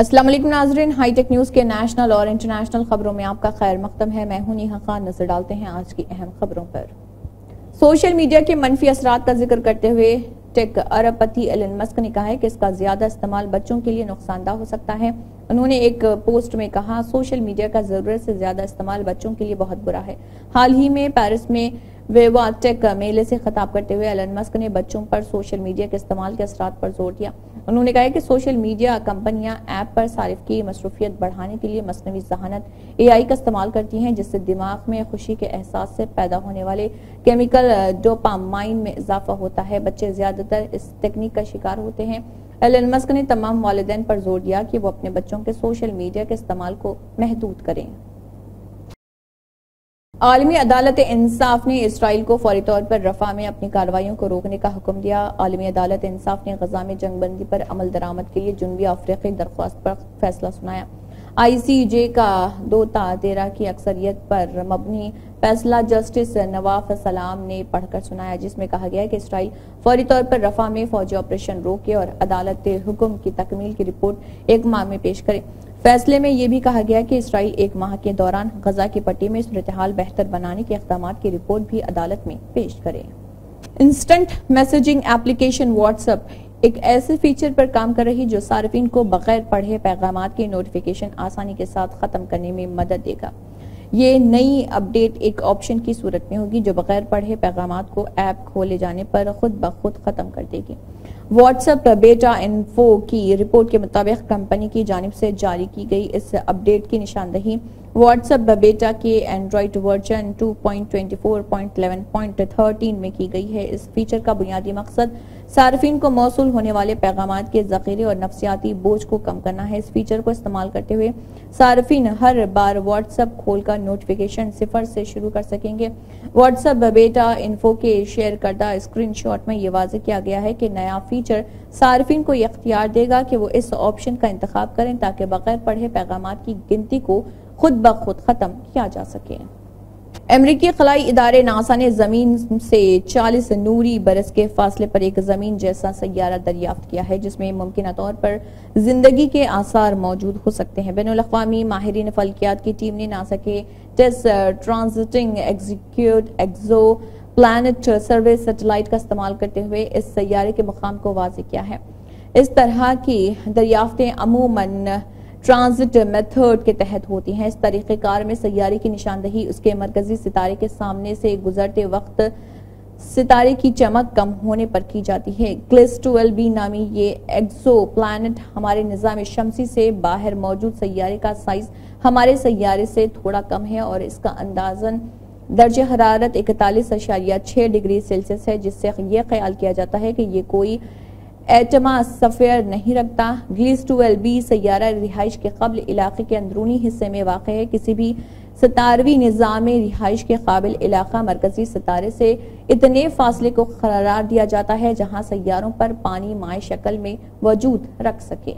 السلام علیکم ناظرین، ہائی ٹیک نیوز کے نیشنل اور انٹرنیشنل خبروں میں آپ کا خیر مقدم ہے۔ میں ہوں نیہا خان۔ نظر ڈالتے ہیں آج کی اہم خبروں پر۔ سوشل میڈیا کے منفی اثرات کا ذکر کرتے ہوئے ٹیک ارب پتی ایلن مسک نے کہا ہے کہ اس کا زیادہ استعمال بچوں کے لیے نقصان دہ ہو سکتا ہے۔ انہوں نے ایک پوسٹ میں کہا، سوشل میڈیا کا ضرورت سے زیادہ استعمال بچوں کے لیے بہت برا ہے۔ حال ہی میں پیرس میں ویوا ٹیک میلے سے خطاب کرتے ہوئے ایلن مسک نے بچوں پر سوشل میڈیا کے استعمال کے اثرات پر زور دیا۔ انہوں نے کہا کہ سوشل میڈیا کمپنیاں ایپ پر صارف کی مصروفیت بڑھانے کے لیے مصنوعی ذہانت AI کا استعمال کرتی ہیں، جس سے دماغ میں خوشی کے احساس سے پیدا ہونے والے کیمیکل ڈوپامائن میں اضافہ ہوتا ہے۔ بچے زیادہ تر اس تکنیک کا شکار ہوتے ہیں۔ ایلن مسک نے تمام والدین پر زور دیا کہ وہ اپنے بچوں کے سوشل میڈیا کے استعمال کو محدود کریں۔ عالمی عدالت انصاف نے اسرائیل کو فوری طور پر رفح میں اپنی کارروائیوں کو روکنے کا حکم دیا۔ عالمی عدالت انصاف نے غزہ میں جنگ بندی پر عمل درآمد کے لیے جنوبی افریقی درخواست پر فیصلہ سنایا۔ ICJ کا 2-13 کی اکثریت پر مبنی فیصلہ جسٹس نواف سلام نے پڑھ کر سنایا، جس میں کہا گیا ہے کہ اسرائیل فوری طور پر رفح میں فوجی آپریشن روکے اور عدالت حکم کی تکمیل کی رپورٹ 1 ماہ میں پیش کرے۔ فیصلے میں یہ بھی کہا گیا کہ اسرائیل 1 ماہ کے دوران غزہ کی پٹی میں صورتحال بہتر بنانے کے اقدامات کی رپورٹ بھی عدالت میں پیش کرے۔ Instant messaging application what's app ایک ایسے فیچر پر کام کر رہی جو صارفین کو بغیر پڑھے پیغامات کی نوٹیفیکیشن آسانی کے ساتھ ختم کرنے میں مدد دے گا۔ یہ نئی اپ ڈیٹ ایک آپشن کی صورت میں ہوگی جو بغیر پڑھے پیغامات کو ایپ کھولے جانے پر خود بخود ختم کر دے گی۔ واٹس ایپ بیٹا انفو کی رپورٹ کے مطابق کمپنی کی جانب سے جاری کی گئی اس اپ ڈیٹ کی نشاندہی واٹس ایپ بیٹا کے اینڈرائیڈ ورژن 2.24.11.13 میں کی گئی ہے۔ اس فیچر کا بنیادی مقصد صارفین کو موصول ہونے والے پیغامات کے ذخیرے اور نفسیاتی بوجھ کو کم کرنا ہے۔ اس فیچر کو استعمال کرتے ہوئے صارفین ہر بار واٹس ایپ کھول کر نوٹیفیکیشن 0 سے شروع کر سکیں گے۔ واٹس ایپ بیٹا انفو کے شیئر کردہ اسکرین شاٹ میں یہ واضح کیا گیا ہے کہ نیا فیچر صارفین کو یہ اختیار دے گا کہ وہ اس آپشن کا انتخاب کریں تاکہ بغیر پڑھے پیغامات کی گنتی کو خود بخود ختم کیا جا سکے۔ امریکی خلائی ادارے ناسا نے زمین سے 40 نوری برس کے فاصلے پر ایک زمین جیسا سیارہ دریافت کیا ہے جس میں ممکنہ طور پر زندگی کے آثار موجود ہو سکتے ہیں۔ بین الاقوامی ماہرین فلکیات کی ٹیم نے ناسا کے test transiting execute exoplanet survey satellite کا استعمال کرتے ہوئے اس سیارے کے مقام کو واضح کیا ہے۔ اس طرح کی دریافتیں عموماً ٹرانزٹ میتھڈ کے تحت ہوتی ہیں۔ اس طریقہ کار میں سیارے کی نشاندہی اس کے مرکزی ستارے کے سامنے سے گزرتے وقت ستارے کی چمک کم ہونے پر کی جاتی ہے۔ گلیس 12b نامی یہ ایکزو پلانٹ ہمارے نظام شمسی سے باہر موجود سیارے کا سائز ہمارے سیارے سے تھوڑا کم ہے اور اس کا اندازاً درجہ حرارت 41.6 ڈگری سیلسیس ہے، جس سے یہ خیال کیا جاتا ہے کہ یہ کوئی ایٹماسفیئر نہیں رکھتا۔ گلیس 12b سیارہ رہائش کے قبل علاقے کے اندرونی حصے میں واقع ہے۔ کسی بھی ستاروی نظام میں رہائش کے قابل علاقہ مرکزی ستارے سے اتنے فاصلے کو قرار دیا جاتا ہے جہاں سیاروں پر پانی مائع شکل میں وجود رکھ سکے۔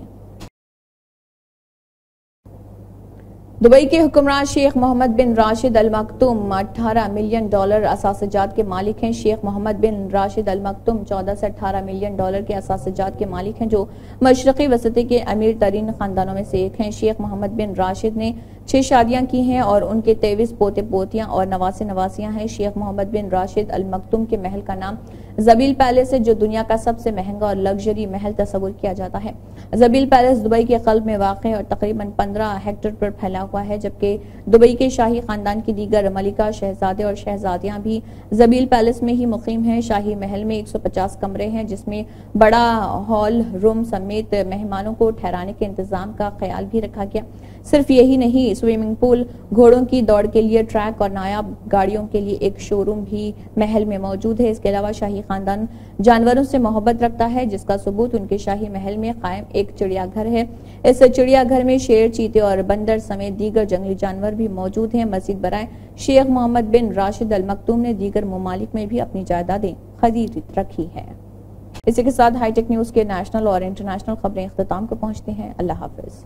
دبئی کے حکمران شیخ محمد بن راشد ال مکتوم $18 ملین اثاثہ جات کے مالک ہیں۔ شیخ محمد بن راشد ال مکتوم 14 سے 18 ملین ڈالر کے اثاثہ جات کے مالک ہیں جو مشرقی وسطی کے امیر ترین خاندانوں میں سے ایک ہیں۔ شیخ محمد بن راشد نے 6 شادیاں کی ہیں اور ان کے 23 پوتے پوتیاں اور نواسے نواسیاں ہیں۔ شیخ محمد بن راشد ال مکتوم کے محل کا نام زبیل پیلس ہے جو دنیا کا سب سے مہنگا اور لگژری محل تصور کیا جاتا ہے۔ زبیل پیلس دبئی کے قلب میں واقع ہے اور تقریباً 15 ہیکٹر پر پھیلا ہوا ہے، جبکہ دبئی کے شاہی خاندان کی دیگر ملکہ، شہزادے اور شہزادیاں بھی زبیل پیلس میں ہی مقیم ہیں۔ شاہی محل میں 150 کمرے ہیں جس میں بڑا ہال روم سمیت مہمانوں کو ٹھہرانے کے انتظام کا خیال بھی رکھا گیا۔ صرف یہی نہیں، سوئمنگ پول، گھوڑوں کی دوڑ کے لیے ٹریک اور نایاب گاڑیوں کے لیے ایک شو روم بھی محل میں موجود ہے۔ اس کے علاوہ شاہی خاندان جانوروں سے محبت رکھتا ہے، جس کا ثبوت ان کے شاہی محل میں قائم ایک چڑیا گھر ہے۔ اس چڑیا گھر میں شیر، چیتے اور بندر سمیت دیگر جنگلی جانور بھی موجود ہیں۔ مزید برآں شیخ محمد بن راشد ال مکتوم نے دیگر ممالک میں بھی اپنی جائیدادیں خرید رکھی ہیں۔ اسی کے ساتھ ہائی ٹیک نیوز کے نیشنل اور انٹرنیشنل خبریں اختتام کو پہنچتے ہیں۔ اللہ حافظ۔